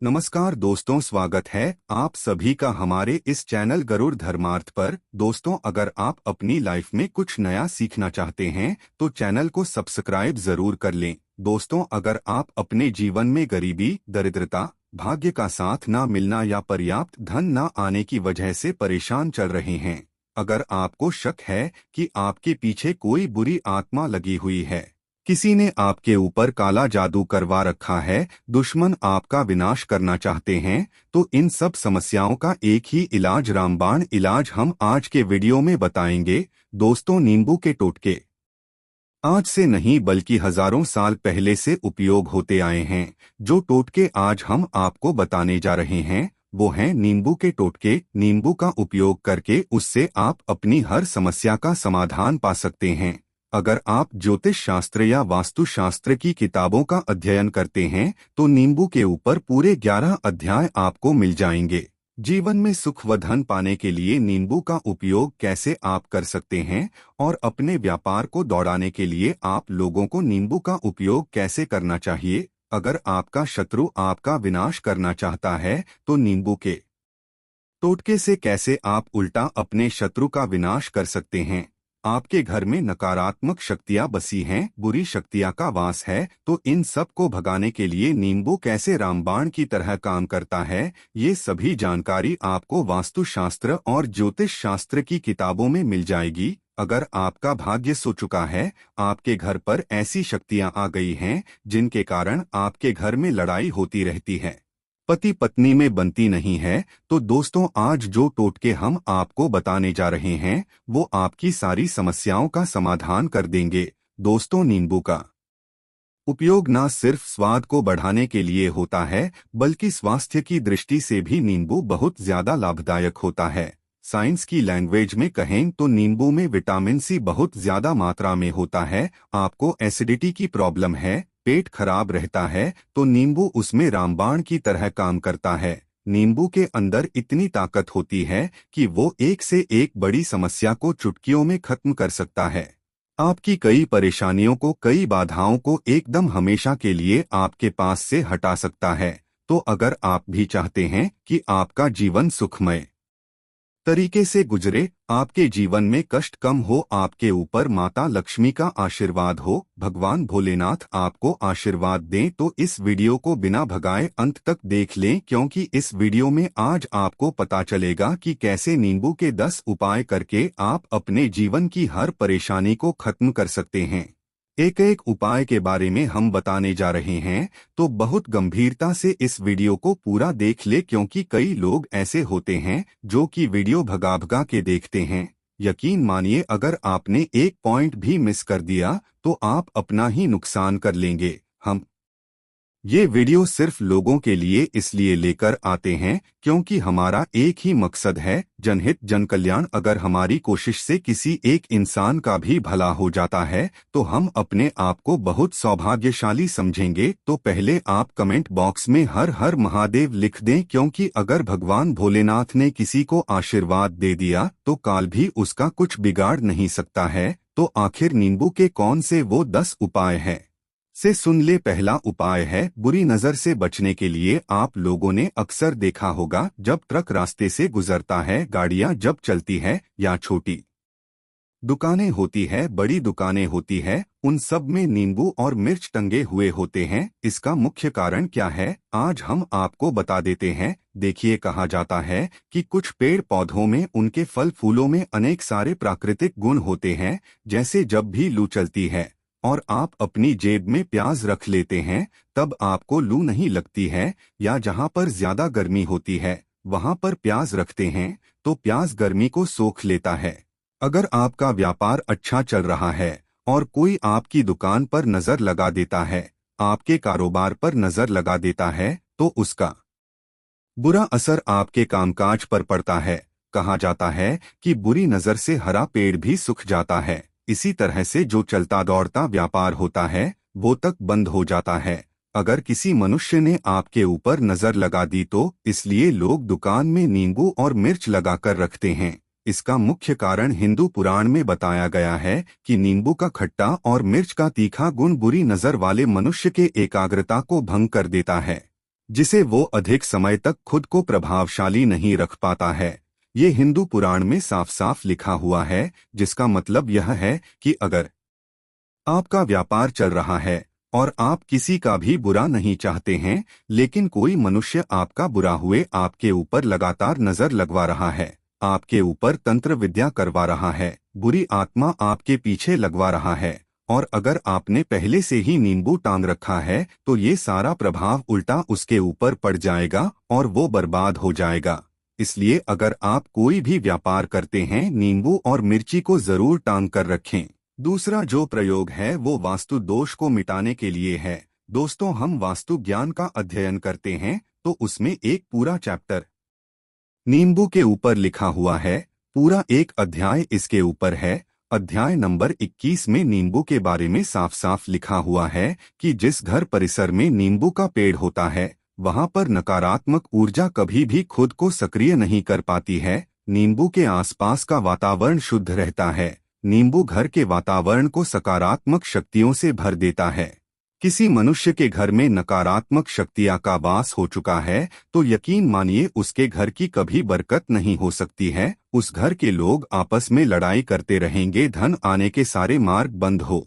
नमस्कार दोस्तों, स्वागत है आप सभी का हमारे इस चैनल गरुड़ धर्मार्थ पर। दोस्तों, अगर आप अपनी लाइफ में कुछ नया सीखना चाहते हैं तो चैनल को सब्सक्राइब जरूर कर लें। दोस्तों, अगर आप अपने जीवन में गरीबी, दरिद्रता, भाग्य का साथ ना मिलना या पर्याप्त धन ना आने की वजह से परेशान चल रहे हैं, अगर आपको शक है कि आपके पीछे कोई बुरी आत्मा लगी हुई है, किसी ने आपके ऊपर काला जादू करवा रखा है, दुश्मन आपका विनाश करना चाहते हैं, तो इन सब समस्याओं का एक ही इलाज, रामबाण इलाज हम आज के वीडियो में बताएंगे। दोस्तों, नींबू के टोटके आज से नहीं बल्कि हजारों साल पहले से उपयोग होते आए हैं। जो टोटके आज हम आपको बताने जा रहे हैं वो हैं नींबू के टोटके। नींबू का उपयोग करके उससे आप अपनी हर समस्या का समाधान पा सकते हैं। अगर आप ज्योतिष शास्त्र या वास्तु शास्त्र की किताबों का अध्ययन करते हैं तो नींबू के ऊपर पूरे 11 अध्याय आपको मिल जाएंगे। जीवन में सुख व धन पाने के लिए नींबू का उपयोग कैसे आप कर सकते हैं और अपने व्यापार को दौड़ाने के लिए आप लोगों को नींबू का उपयोग कैसे करना चाहिए। अगर आपका शत्रु आपका विनाश करना चाहता है तो नींबू के टोटके से कैसे आप उल्टा अपने शत्रु का विनाश कर सकते हैं। आपके घर में नकारात्मक शक्तियां बसी हैं, बुरी शक्तियां का वास है, तो इन सब को भगाने के लिए नींबू कैसे रामबाण की तरह काम करता है, ये सभी जानकारी आपको वास्तुशास्त्र और ज्योतिष शास्त्र की किताबों में मिल जाएगी। अगर आपका भाग्य सो चुका है, आपके घर पर ऐसी शक्तियां आ गई हैं जिनके कारण आपके घर में लड़ाई होती रहती है, पति पत्नी में बनती नहीं है, तो दोस्तों आज जो टोटके हम आपको बताने जा रहे हैं वो आपकी सारी समस्याओं का समाधान कर देंगे। दोस्तों, नींबू का उपयोग न सिर्फ स्वाद को बढ़ाने के लिए होता है बल्कि स्वास्थ्य की दृष्टि से भी नींबू बहुत ज्यादा लाभदायक होता है। साइंस की लैंग्वेज में कहें तो नींबू में विटामिन सी बहुत ज्यादा मात्रा में होता है। आपको एसिडिटी की प्रॉब्लम है, पेट खराब रहता है, तो नींबू उसमें रामबाण की तरह काम करता है। नींबू के अंदर इतनी ताकत होती है कि वो एक से एक बड़ी समस्या को चुटकियों में खत्म कर सकता है। आपकी कई परेशानियों को, कई बाधाओं को एकदम हमेशा के लिए आपके पास से हटा सकता है। तो अगर आप भी चाहते हैं कि आपका जीवन सुखमय तरीके से गुजरे, आपके जीवन में कष्ट कम हो, आपके ऊपर माता लक्ष्मी का आशीर्वाद हो, भगवान भोलेनाथ आपको आशीर्वाद दें, तो इस वीडियो को बिना भगाए अंत तक देख लें, क्योंकि इस वीडियो में आज आपको पता चलेगा कि कैसे नींबू के 10 उपाय करके आप अपने जीवन की हर परेशानी को खत्म कर सकते हैं। एक एक उपाय के बारे में हम बताने जा रहे हैं, तो बहुत गंभीरता से इस वीडियो को पूरा देख ले, क्योंकि कई लोग ऐसे होते हैं जो कि वीडियो भगा भगा के देखते हैं। यकीन मानिए, अगर आपने एक पॉइंट भी मिस कर दिया तो आप अपना ही नुकसान कर लेंगे। हम ये वीडियो सिर्फ लोगों के लिए इसलिए लेकर आते हैं क्योंकि हमारा एक ही मकसद है, जनहित जन कल्याण। अगर हमारी कोशिश से किसी एक इंसान का भी भला हो जाता है तो हम अपने आप को बहुत सौभाग्यशाली समझेंगे। तो पहले आप कमेंट बॉक्स में हर हर महादेव लिख दें, क्योंकि अगर भगवान भोलेनाथ ने किसी को आशीर्वाद दे दिया तो काल भी उसका कुछ बिगाड़ नहीं सकता है। तो आखिर नींबू के कौन से वो 10 उपाय हैं से सुन ले। पहला उपाय है बुरी नजर से बचने के लिए। आप लोगों ने अक्सर देखा होगा, जब ट्रक रास्ते से गुजरता है, गाड़ियां जब चलती है या छोटी दुकानें होती है, बड़ी दुकानें होती है, उन सब में नींबू और मिर्च टंगे हुए होते हैं। इसका मुख्य कारण क्या है आज हम आपको बता देते हैं। देखिए, कहा जाता है कि कुछ पेड़ पौधों में, उनके फल फूलों में अनेक सारे प्राकृतिक गुण होते हैं। जैसे जब भी लू चलती है और आप अपनी जेब में प्याज रख लेते हैं तब आपको लू नहीं लगती है, या जहां पर ज्यादा गर्मी होती है वहां पर प्याज रखते हैं तो प्याज गर्मी को सोख लेता है। अगर आपका व्यापार अच्छा चल रहा है और कोई आपकी दुकान पर नजर लगा देता है, आपके कारोबार पर नजर लगा देता है, तो उसका बुरा असर आपके कामकाज पर पड़ता है। कहा जाता है कि बुरी नजर से हरा पेड़ भी सूख जाता है। इसी तरह से जो चलता दौड़ता व्यापार होता है वो तक बंद हो जाता है। अगर किसी मनुष्य ने आपके ऊपर नजर लगा दी तो इसलिए लोग दुकान में नींबू और मिर्च लगाकर रखते हैं। इसका मुख्य कारण हिंदू पुराण में बताया गया है कि नींबू का खट्टा और मिर्च का तीखा गुण बुरी नजर वाले मनुष्य के एकाग्रता को भंग कर देता है। जिसे वो अधिक समय तक खुद को प्रभावशाली नहीं रख पाता है। ये हिंदू पुराण में साफ साफ लिखा हुआ है, जिसका मतलब यह है कि अगर आपका व्यापार चल रहा है और आप किसी का भी बुरा नहीं चाहते हैं, लेकिन कोई मनुष्य आपका बुरा हुए आपके ऊपर लगातार नजर लगवा रहा है, आपके ऊपर तंत्र विद्या करवा रहा है, बुरी आत्मा आपके पीछे लगवा रहा है, और अगर आपने पहले से ही नींबू टांग रखा है तो ये सारा प्रभाव उल्टा उसके ऊपर पड़ जाएगा और वो बर्बाद हो जाएगा। इसलिए अगर आप कोई भी व्यापार करते हैं, नींबू और मिर्ची को जरूर टांग कर रखें। दूसरा जो प्रयोग है वो वास्तु दोष को मिटाने के लिए है। दोस्तों, हम वास्तु ज्ञान का अध्ययन करते हैं तो उसमें एक पूरा चैप्टर नींबू के ऊपर लिखा हुआ है, पूरा एक अध्याय इसके ऊपर है। अध्याय नंबर 21 में नींबू के बारे में साफ साफ लिखा हुआ है कि जिस घर परिसर में नींबू का पेड़ होता है वहां पर नकारात्मक ऊर्जा कभी भी खुद को सक्रिय नहीं कर पाती है। नींबू के आसपास का वातावरण शुद्ध रहता है। नींबू घर के वातावरण को सकारात्मक शक्तियों से भर देता है। किसी मनुष्य के घर में नकारात्मक शक्तियां का वास हो चुका है तो यकीन मानिए उसके घर की कभी बरकत नहीं हो सकती है। उस घर के लोग आपस में लड़ाई करते रहेंगे, धन आने के सारे मार्ग बंद हो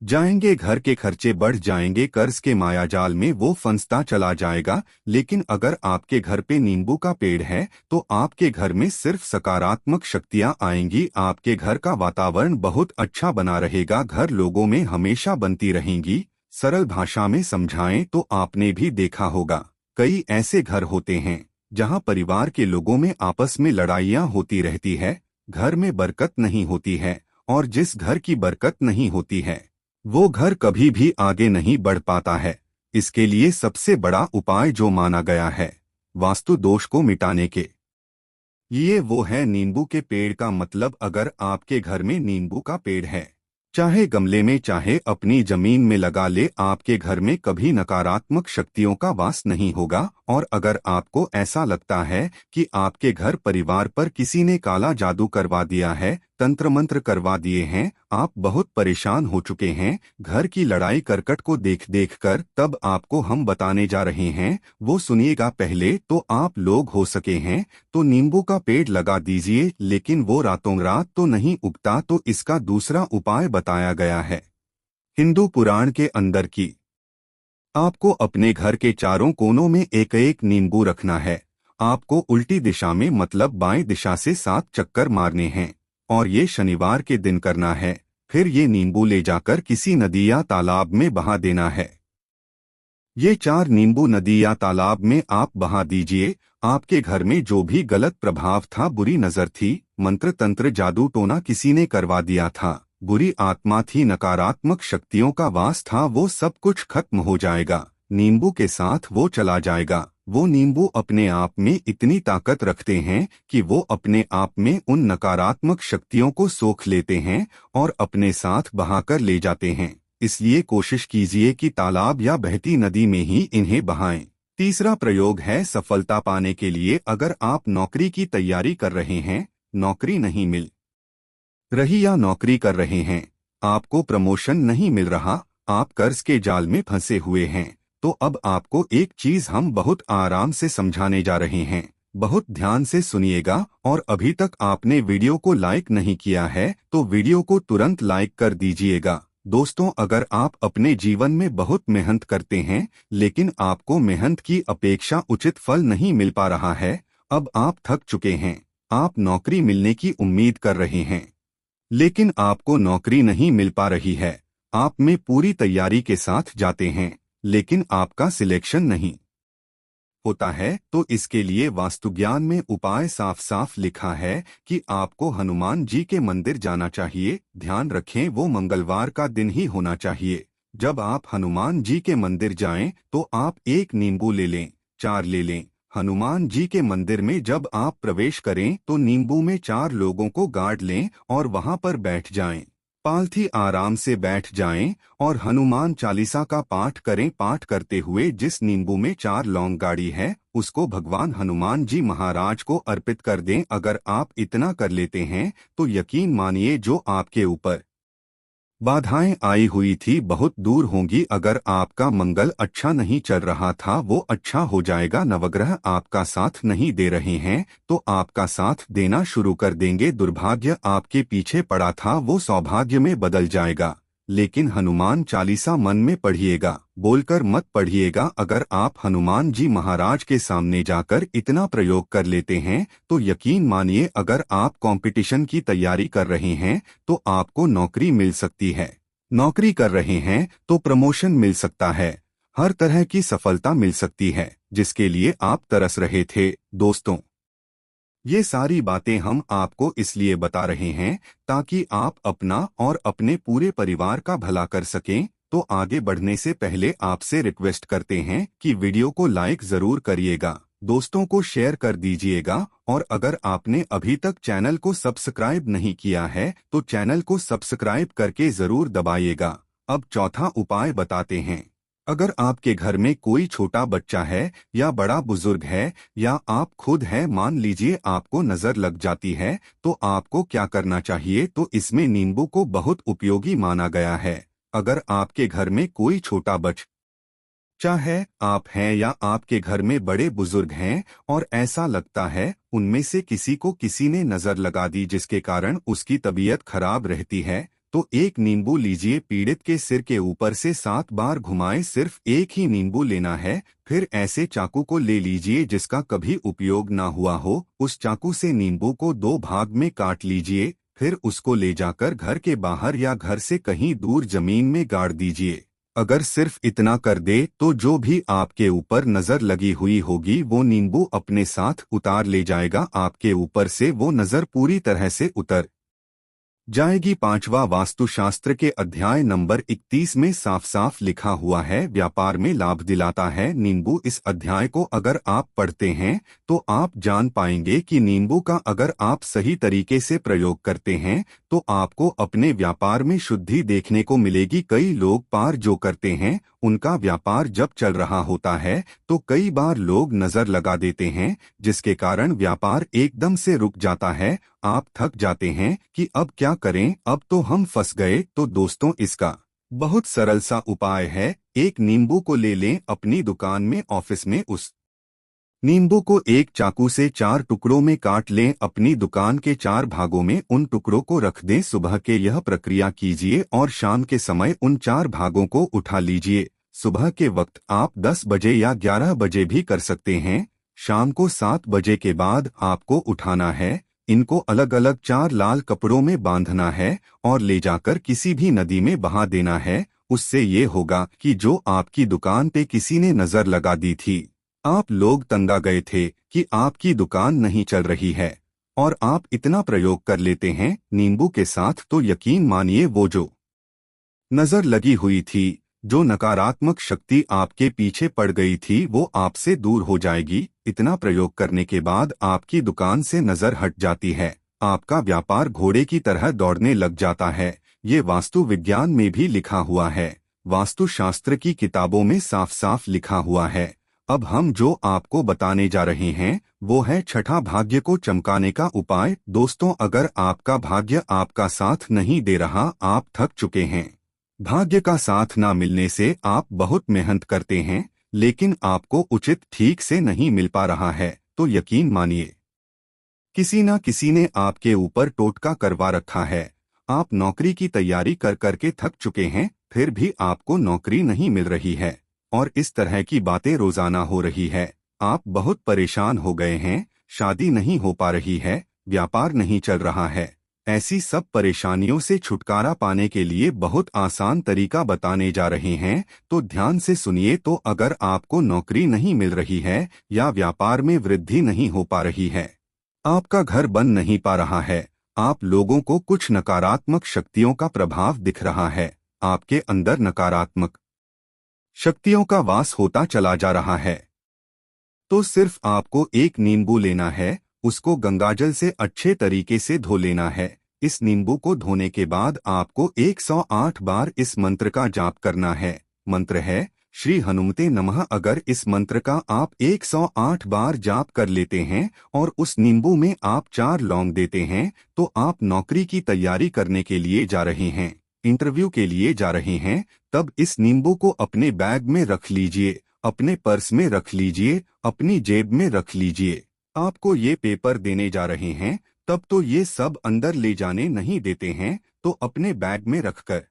जाएंगे, घर के खर्चे बढ़ जाएंगे, कर्ज के मायाजाल में वो फंसता चला जाएगा। लेकिन अगर आपके घर पे नींबू का पेड़ है तो आपके घर में सिर्फ सकारात्मक शक्तियां आएंगी। आपके घर का वातावरण बहुत अच्छा बना रहेगा, घर लोगों में हमेशा बनती रहेंगी। सरल भाषा में समझाएं तो आपने भी देखा होगा, कई ऐसे घर होते हैं जहां परिवार के लोगों में आपस में लड़ाइयां होती रहती है, घर में बरकत नहीं होती है, और जिस घर की बरकत नहीं होती है वो घर कभी भी आगे नहीं बढ़ पाता है। इसके लिए सबसे बड़ा उपाय जो माना गया है वास्तु दोष को मिटाने के ये वो है नींबू के पेड़ का मतलब अगर आपके घर में नींबू का पेड़ है, चाहे गमले में चाहे अपनी जमीन में लगा ले, आपके घर में कभी नकारात्मक शक्तियों का वास नहीं होगा। और अगर आपको ऐसा लगता है कि आपके घर परिवार पर किसी ने काला जादू करवा दिया है, तंत्र मंत्र करवा दिए हैं, आप बहुत परेशान हो चुके हैं घर की लड़ाई करकट को देख देख कर, तब आपको हम बताने जा रहे हैं, वो सुनिएगा। पहले तो आप लोग हो सके हैं तो नींबू का पेड़ लगा दीजिए, लेकिन वो रातों रात तो नहीं उगता, तो इसका दूसरा उपाय बताया गया है हिंदू पुराण के अंदर की आपको अपने घर के चारों कोनों में एक एक नींबू रखना है। आपको उल्टी दिशा में मतलब बाएं दिशा से 7 चक्कर मारने हैं और ये शनिवार के दिन करना है। फिर ये नींबू ले जाकर किसी नदी या तालाब में बहा देना है। ये 4 नींबू नदी या तालाब में आप बहा दीजिए। आपके घर में जो भी गलत प्रभाव था, बुरी नजर थी, मंत्र तंत्र जादू टोना किसी ने करवा दिया था, बुरी आत्मा थी, नकारात्मक शक्तियों का वास था, वो सब कुछ खत्म हो जाएगा। नींबू के साथ वो चला जाएगा। वो नींबू अपने आप में इतनी ताकत रखते हैं कि वो अपने आप में उन नकारात्मक शक्तियों को सोख लेते हैं और अपने साथ बहाकर ले जाते हैं। इसलिए कोशिश कीजिए कि तालाब या बहती नदी में ही इन्हें बहाएं। तीसरा प्रयोग है सफलता पाने के लिए। अगर आप नौकरी की तैयारी कर रहे हैं, नौकरी नहीं मिल रही या नौकरी कर रहे हैं, आपको प्रमोशन नहीं मिल रहा, आप कर्ज के जाल में फंसे हुए हैं, तो अब आपको एक चीज हम बहुत आराम से समझाने जा रहे हैं। बहुत ध्यान से सुनिएगा। और अभी तक आपने वीडियो को लाइक नहीं किया है तो वीडियो को तुरंत लाइक कर दीजिएगा। दोस्तों, अगर आप अपने जीवन में बहुत मेहनत करते हैं लेकिन आपको मेहनत की अपेक्षा उचित फल नहीं मिल पा रहा है, अब आप थक चुके हैं, आप नौकरी मिलने की उम्मीद कर रहे हैं लेकिन आपको नौकरी नहीं मिल पा रही है, आप में पूरी तैयारी के साथ जाते हैं लेकिन आपका सिलेक्शन नहीं होता है, तो इसके लिए वास्तुज्ञान में उपाय साफ साफ लिखा है कि आपको हनुमान जी के मंदिर जाना चाहिए। ध्यान रखें, वो मंगलवार का दिन ही होना चाहिए। जब आप हनुमान जी के मंदिर जाएं तो आप 1 नींबू ले लें, 4 ले लें। हनुमान जी के मंदिर में जब आप प्रवेश करें तो नींबू में 4 लोगों को गाड़ लें और वहां पर बैठ जाएं। पालथी आराम से बैठ जाएं और हनुमान चालीसा का पाठ करें। पाठ करते हुए जिस नींबू में 4 लौंग गाड़ी है उसको भगवान हनुमान जी महाराज को अर्पित कर दें। अगर आप इतना कर लेते हैं तो यकीन मानिए जो आपके ऊपर बाधाएं आई हुई थी बहुत दूर होंगी। अगर आपका मंगल अच्छा नहीं चल रहा था वो अच्छा हो जाएगा। नवग्रह आपका साथ नहीं दे रहे हैं तो आपका साथ देना शुरू कर देंगे। दुर्भाग्य आपके पीछे पड़ा था वो सौभाग्य में बदल जाएगा। लेकिन हनुमान चालीसा मन में पढ़िएगा, बोलकर मत पढ़िएगा। अगर आप हनुमान जी महाराज के सामने जाकर इतना प्रयोग कर लेते हैं तो यकीन मानिए, अगर आप कंपटीशन की तैयारी कर रहे हैं तो आपको नौकरी मिल सकती है। नौकरी कर रहे हैं तो प्रमोशन मिल सकता है। हर तरह की सफलता मिल सकती है जिसके लिए आप तरस रहे थे। दोस्तों, ये सारी बातें हम आपको इसलिए बता रहे हैं ताकि आप अपना और अपने पूरे परिवार का भला कर सकें। तो आगे बढ़ने से पहले आपसे रिक्वेस्ट करते हैं कि वीडियो को लाइक जरूर करिएगा, दोस्तों को शेयर कर दीजिएगा, और अगर आपने अभी तक चैनल को सब्सक्राइब नहीं किया है तो चैनल को सब्सक्राइब करके जरूर दबाइएगा। अब चौथा उपाय बताते हैं। अगर आपके घर में कोई छोटा बच्चा है या बड़ा बुजुर्ग है या आप खुद हैं, मान लीजिए आपको नजर लग जाती है, तो आपको क्या करना चाहिए? तो इसमें नींबू को बहुत उपयोगी माना गया है। अगर आपके घर में कोई छोटा बच्चा है, आप हैं या आपके घर में बड़े बुजुर्ग हैं और ऐसा लगता है उनमें से किसी को किसी ने नजर लगा दी जिसके कारण उसकी तबीयत खराब रहती है, तो एक नींबू लीजिए, पीड़ित के सिर के ऊपर से 7 बार घुमाएं। सिर्फ एक ही नींबू लेना है। फिर ऐसे चाकू को ले लीजिए जिसका कभी उपयोग ना हुआ हो। उस चाकू से नींबू को 2 भाग में काट लीजिए। फिर उसको ले जाकर घर के बाहर या घर से कहीं दूर जमीन में गाड़ दीजिए। अगर सिर्फ इतना कर दे तो जो भी आपके ऊपर नजर लगी हुई होगी वो नींबू अपने साथ उतार ले जाएगा। आपके ऊपर से वो नजर पूरी तरह से उतर जाएगी। पांचवा, वास्तुशास्त्र के अध्याय नंबर 31 में साफ साफ लिखा हुआ है, व्यापार में लाभ दिलाता है नींबू। इस अध्याय को अगर आप पढ़ते हैं तो आप जान पाएंगे कि नींबू का अगर आप सही तरीके से प्रयोग करते हैं तो आपको अपने व्यापार में शुद्धि देखने को मिलेगी। कई लोग पार जो करते हैं उनका व्यापार जब चल रहा होता है तो कई बार लोग नजर लगा देते हैं जिसके कारण व्यापार एकदम से रुक जाता है। आप थक जाते हैं कि अब क्या करें, अब तो हम फंस गए। तो दोस्तों, इसका बहुत सरल सा उपाय है। एक नींबू को ले लें, अपनी दुकान में, ऑफिस में उस नींबू को एक चाकू से 4 टुकड़ों में काट लें। अपनी दुकान के 4 भागों में उन टुकड़ों को रख दें। सुबह के यह प्रक्रिया कीजिए और शाम के समय उन 4 भागों को उठा लीजिए। सुबह के वक्त आप 10 बजे या 11 बजे भी कर सकते हैं। शाम को 7 बजे के बाद आपको उठाना है। इनको अलग अलग 4 लाल कपड़ों में बांधना है और ले जाकर किसी भी नदी में बहा देना है। उससे ये होगा कि जो आपकी दुकान पे किसी ने नजर लगा दी थी, आप लोग तंगा गए थे कि आपकी दुकान नहीं चल रही है, और आप इतना प्रयोग कर लेते हैं नींबू के साथ, तो यकीन मानिए वो जो नजर लगी हुई थी, जो नकारात्मक शक्ति आपके पीछे पड़ गई थी, वो आपसे दूर हो जाएगी। इतना प्रयोग करने के बाद आपकी दुकान से नजर हट जाती है। आपका व्यापार घोड़े की तरह दौड़ने लग जाता है। ये वास्तु विज्ञान में भी लिखा हुआ है, वास्तुशास्त्र की किताबों में साफ साफ लिखा हुआ है। अब हम जो आपको बताने जा रहे हैं वो है छठा, भाग्य को चमकाने का उपाय। दोस्तों, अगर आपका भाग्य आपका साथ नहीं दे रहा, आप थक चुके हैं, भाग्य का साथ ना मिलने से आप बहुत मेहनत करते हैं लेकिन आपको उचित ठीक से नहीं मिल पा रहा है, तो यकीन मानिए किसी न किसी ने आपके ऊपर टोटका करवा रखा है। आप नौकरी की तैयारी कर करके थक चुके हैं, फिर भी आपको नौकरी नहीं मिल रही है और इस तरह की बातें रोजाना हो रही है। आप बहुत परेशान हो गए हैं, शादी नहीं हो पा रही है, व्यापार नहीं चल रहा है। ऐसी सब परेशानियों से छुटकारा पाने के लिए बहुत आसान तरीका बताने जा रहे हैं, तो ध्यान से सुनिए। तो अगर आपको नौकरी नहीं मिल रही है या व्यापार में वृद्धि नहीं हो पा रही है, आपका घर बन नहीं पा रहा है, आप लोगों को कुछ नकारात्मक शक्तियों का प्रभाव दिख रहा है, आपके अंदर नकारात्मक शक्तियों का वास होता चला जा रहा है, तो सिर्फ आपको एक नींबू लेना है, उसको गंगाजल से अच्छे तरीके से धो लेना है। इस नींबू को धोने के बाद आपको 108 बार इस मंत्र का जाप करना है। मंत्र है श्री हनुमते नमः। अगर इस मंत्र का आप 108 बार जाप कर लेते हैं और उस नींबू में आप 4 लौंग देते हैं तो आप नौकरी की तैयारी करने के लिए जा रहे हैं। इंटरव्यू के लिए जा रहे हैं, तब इस नींबू को अपने बैग में रख लीजिए, अपने पर्स में रख लीजिए, अपनी जेब में रख लीजिए। आपको ये पेपर देने जा रहे हैं, तब तो ये सब अंदर ले जाने नहीं देते हैं, तो अपने बैग में रखकर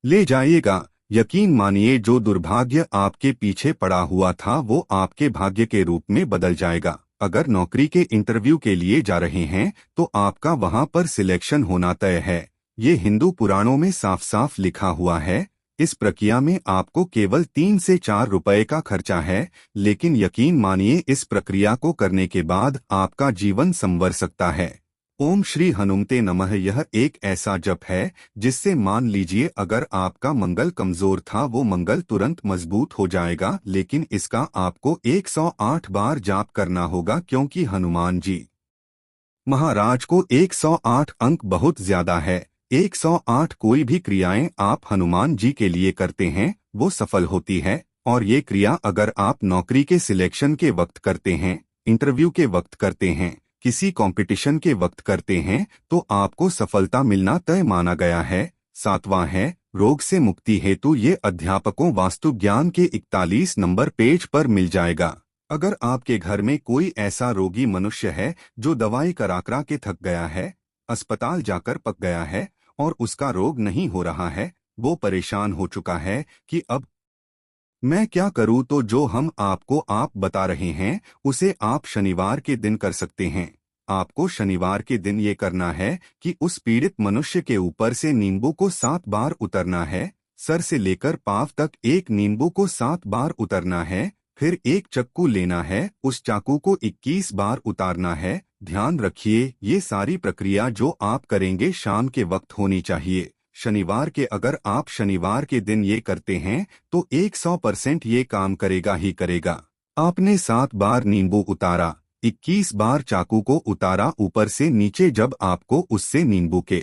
ले जाइएगा। यकीन मानिए, जो दुर्भाग्य आपके पीछे पड़ा हुआ था वो आपके भाग्य के रूप में बदल जाएगा। अगर नौकरी के इंटरव्यू के लिए जा रहे हैं तो आपका वहां पर सिलेक्शन होना तय है। ये हिंदू पुराणों में साफ साफ लिखा हुआ है। इस प्रक्रिया में आपको केवल 3 से 4 रुपए का खर्चा है, लेकिन यकीन मानिए इस प्रक्रिया को करने के बाद आपका जीवन संवर सकता है। ओम श्री हनुमते नमः यह एक ऐसा जप है जिससे मान लीजिए अगर आपका मंगल कमजोर था वो मंगल तुरंत मजबूत हो जाएगा, लेकिन इसका आपको 108 बार जाप करना होगा, क्योंकि हनुमान जी महाराज को 108 अंक बहुत ज्यादा है। 108 कोई भी क्रियाएं आप हनुमान जी के लिए करते हैं वो सफल होती है। और ये क्रिया अगर आप नौकरी के सिलेक्शन के वक्त करते हैं, इंटरव्यू के वक्त करते हैं, किसी कंपटीशन के वक्त करते हैं, तो आपको सफलता मिलना तय माना गया है। 7वां है रोग से मुक्ति हेतु। ये अध्यापकों वास्तु ज्ञान के 41 नंबर पेज पर मिल जाएगा। अगर आपके घर में कोई ऐसा रोगी मनुष्य है जो दवाई करा के थक गया है, अस्पताल जाकर पक गया है और उसका रोग नहीं हो रहा है, वो परेशान हो चुका है कि अब मैं क्या करूं, तो जो हम आपको बता रहे हैं उसे आप शनिवार के दिन कर सकते हैं। आपको शनिवार के दिन ये करना है कि उस पीड़ित मनुष्य के ऊपर से नींबू को 7 बार उतरना है। सर से लेकर पांव तक एक नींबू को 7 बार उतरना है। फिर एक चाकू लेना है, उस चाकू को 21 बार उतारना है। ध्यान रखिए, ये सारी प्रक्रिया जो आप करेंगे शाम के वक्त होनी चाहिए। शनिवार के अगर आप शनिवार के दिन ये करते हैं तो 100% ये काम करेगा ही करेगा। आपने 7 बार नींबू उतारा, 21 बार चाकू को उतारा ऊपर से नीचे। जब आपको उससे नींबू के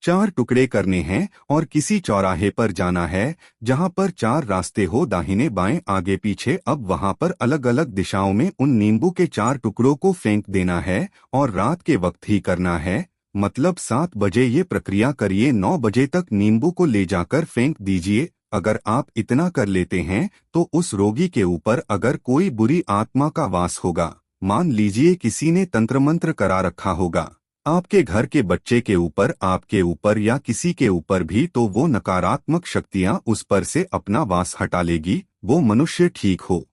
4 टुकड़े करने हैं और किसी चौराहे पर जाना है जहां पर 4 रास्ते हो, दाहिने बाएं आगे पीछे। अब वहां पर अलग अलग दिशाओं में उन नींबू के 4 टुकड़ों को फेंक देना है और रात के वक्त ही करना है। मतलब 7 बजे ये प्रक्रिया करिए, 9 बजे तक नींबू को ले जाकर फेंक दीजिए। अगर आप इतना कर लेते हैं तो उस रोगी के ऊपर अगर कोई बुरी आत्मा का वास होगा, मान लीजिए किसी ने तंत्र मंत्र करा रखा होगा आपके घर के बच्चे के ऊपर, आपके ऊपर या किसी के ऊपर भी, तो वो नकारात्मक शक्तियां उस पर से अपना वास हटा लेगी, वो मनुष्य ठीक हो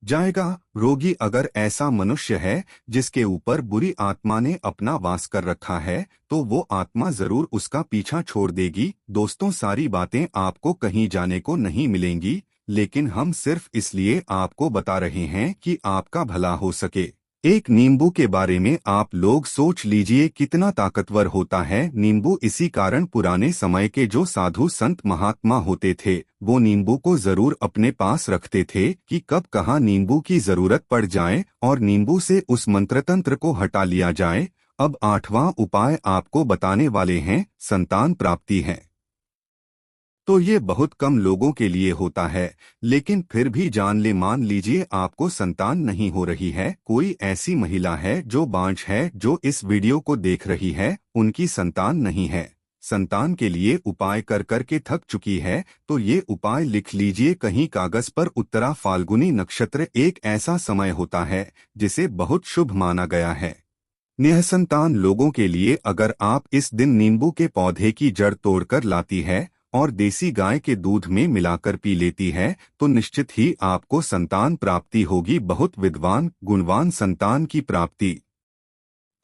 जाएगा। रोगी अगर ऐसा मनुष्य है जिसके ऊपर बुरी आत्मा ने अपना वास कर रखा है तो वो आत्मा जरूर उसका पीछा छोड़ देगी। दोस्तों, सारी बातें आपको कहीं जाने को नहीं मिलेंगी, लेकिन हम सिर्फ इसलिए आपको बता रहे हैं कि आपका भला हो सके। एक नींबू के बारे में आप लोग सोच लीजिए कितना ताकतवर होता है नींबू। इसी कारण पुराने समय के जो साधु संत महात्मा होते थे वो नींबू को जरूर अपने पास रखते थे कि कब कहाँ नींबू की जरूरत पड़ जाए और नींबू से उस मंत्र तंत्र को हटा लिया जाए। अब 8वां उपाय आपको बताने वाले हैं, संतान प्राप्ति है। तो ये बहुत कम लोगों के लिए होता है, लेकिन फिर भी जान ले, मान लीजिए आपको संतान नहीं हो रही है, कोई ऐसी महिला है जो बांझ है जो इस वीडियो को देख रही है, उनकी संतान नहीं है, संतान के लिए उपाय कर कर के थक चुकी है, तो ये उपाय लिख लीजिए कहीं कागज पर। उत्तरा फाल्गुनी नक्षत्र एक ऐसा समय होता है जिसे बहुत शुभ माना गया है निःसंतान लोगों के लिए। अगर आप इस दिन नींबू के पौधे की जड़ तोड़कर लाती है और देसी गाय के दूध में मिलाकर पी लेती है तो निश्चित ही आपको संतान प्राप्ति होगी, बहुत विद्वान गुणवान संतान की प्राप्ति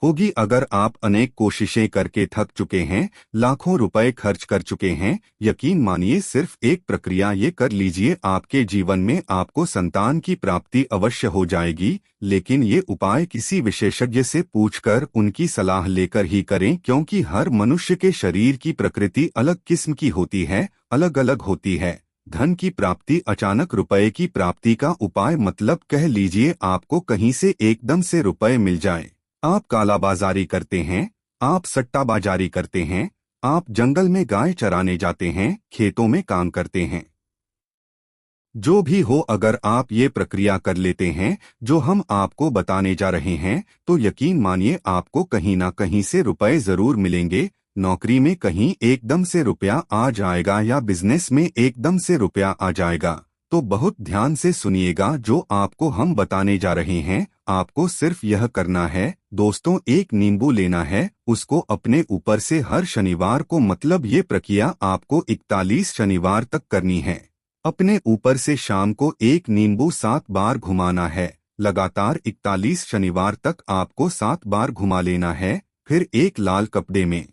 होगी। अगर आप अनेक कोशिशें करके थक चुके हैं, लाखों रुपए खर्च कर चुके हैं, यकीन मानिए सिर्फ एक प्रक्रिया ये कर लीजिए, आपके जीवन में आपको संतान की प्राप्ति अवश्य हो जाएगी। लेकिन ये उपाय किसी विशेषज्ञ से पूछकर उनकी सलाह लेकर ही करें, क्योंकि हर मनुष्य के शरीर की प्रकृति अलग किस्म की होती है, अलग अलग होती है। धन की प्राप्ति, अचानक रुपए की प्राप्ति का उपाय मतलब कह लीजिए आपको कहीं से एकदम से रुपए मिल जाए। आप कालाबाजारी करते हैं, आप सट्टाबाजारी करते हैं, आप जंगल में गाय चराने जाते हैं, खेतों में काम करते हैं, जो भी हो, अगर आप ये प्रक्रिया कर लेते हैं जो हम आपको बताने जा रहे हैं तो यकीन मानिए आपको कहीं ना कहीं से रुपए जरूर मिलेंगे। नौकरी में कहीं एकदम से रुपया आ जाएगा या बिजनेस में एकदम से रुपया आ जाएगा, तो बहुत ध्यान से सुनिएगा जो आपको हम बताने जा रहे हैं। आपको सिर्फ यह करना है दोस्तों, एक नींबू लेना है, उसको अपने ऊपर से हर शनिवार को, मतलब ये प्रक्रिया आपको 41 शनिवार तक करनी है। अपने ऊपर से शाम को एक नींबू 7 बार घुमाना है। लगातार 41 शनिवार तक आपको 7 बार घुमा लेना है। फिर एक लाल कपड़े में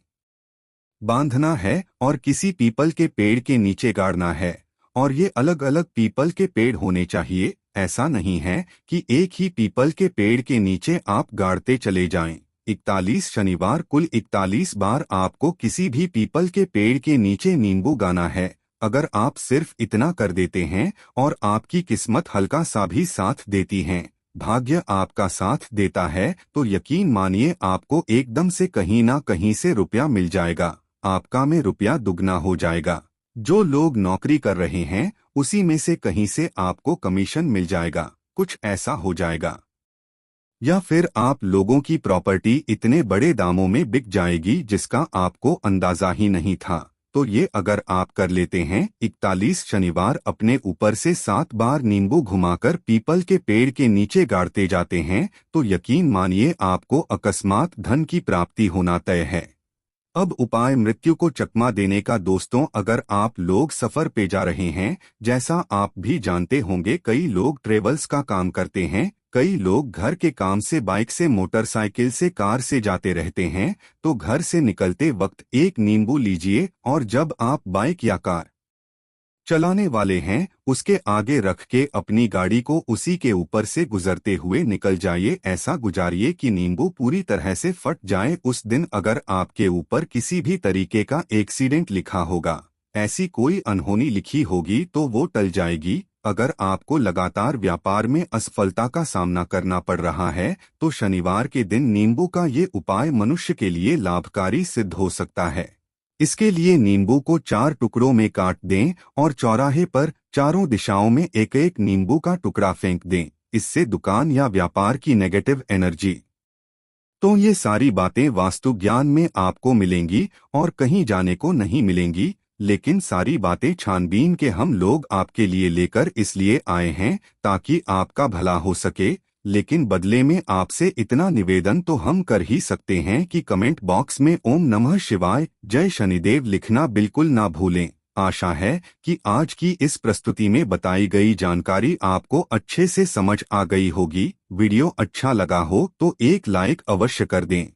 बांधना है और किसी पीपल के पेड़ के नीचे गाड़ना है। और ये अलग अलग पीपल के पेड़ होने चाहिए, ऐसा नहीं है कि एक ही पीपल के पेड़ के नीचे आप गाड़ते चले जाएं। 41 शनिवार कुल 41 बार आपको किसी भी पीपल के पेड़ के नीचे नींबू गाना है। अगर आप सिर्फ इतना कर देते हैं और आपकी किस्मत हल्का सा भी साथ देती है, भाग्य आपका साथ देता है, तो यकीन मानिए आपको एकदम से कहीं ना कहीं से रुपया मिल जाएगा। आपका में रुपया दुगना हो जाएगा। जो लोग नौकरी कर रहे हैं उसी में से कहीं से आपको कमीशन मिल जाएगा, कुछ ऐसा हो जाएगा। या फिर आप लोगों की प्रॉपर्टी इतने बड़े दामों में बिक जाएगी जिसका आपको अंदाजा ही नहीं था। तो ये अगर आप कर लेते हैं 41 शनिवार, अपने ऊपर से 7 बार नींबू घुमाकर पीपल के पेड़ के नीचे गाड़ते जाते हैं, तो यकीन मानिए आपको अकस्मात धन की प्राप्ति होना तय है। अब उपाय मृत्यु को चकमा देने का। दोस्तों, अगर आप लोग सफर पे जा रहे हैं, जैसा आप भी जानते होंगे कई लोग ट्रेवल्स का काम करते हैं, कई लोग घर के काम से बाइक से, मोटरसाइकिल से, कार से जाते रहते हैं, तो घर से निकलते वक्त एक नींबू लीजिए और जब आप बाइक या कार चलाने वाले हैं उसके आगे रख के अपनी गाड़ी को उसी के ऊपर से गुजरते हुए निकल जाइए। ऐसा गुजारिए कि नींबू पूरी तरह से फट जाए। उस दिन अगर आपके ऊपर किसी भी तरीके का एक्सीडेंट लिखा होगा, ऐसी कोई अनहोनी लिखी होगी, तो वो टल जाएगी। अगर आपको लगातार व्यापार में असफलता का सामना करना पड़ रहा है, तो शनिवार के दिन नींबू का ये उपाय मनुष्य के लिए लाभकारी सिद्ध हो सकता है। इसके लिए नींबू को 4 टुकड़ों में काट दें और चौराहे पर चारों दिशाओं में एक एक नींबू का टुकड़ा फेंक दें। इससे दुकान या व्यापार की नेगेटिव एनर्जी, तो ये सारी बातें वास्तु ज्ञान में आपको मिलेंगी और कहीं जाने को नहीं मिलेंगी। लेकिन सारी बातें छानबीन के हम लोग आपके लिए लेकर इसलिए आए हैं ताकि आपका भला हो सके। लेकिन बदले में आपसे इतना निवेदन तो हम कर ही सकते हैं कि कमेंट बॉक्स में ओम नमः शिवाय, जय शनिदेव लिखना बिल्कुल ना भूलें। आशा है कि आज की इस प्रस्तुति में बताई गई जानकारी आपको अच्छे से समझ आ गई होगी। वीडियो अच्छा लगा हो तो एक लाइक अवश्य कर दें।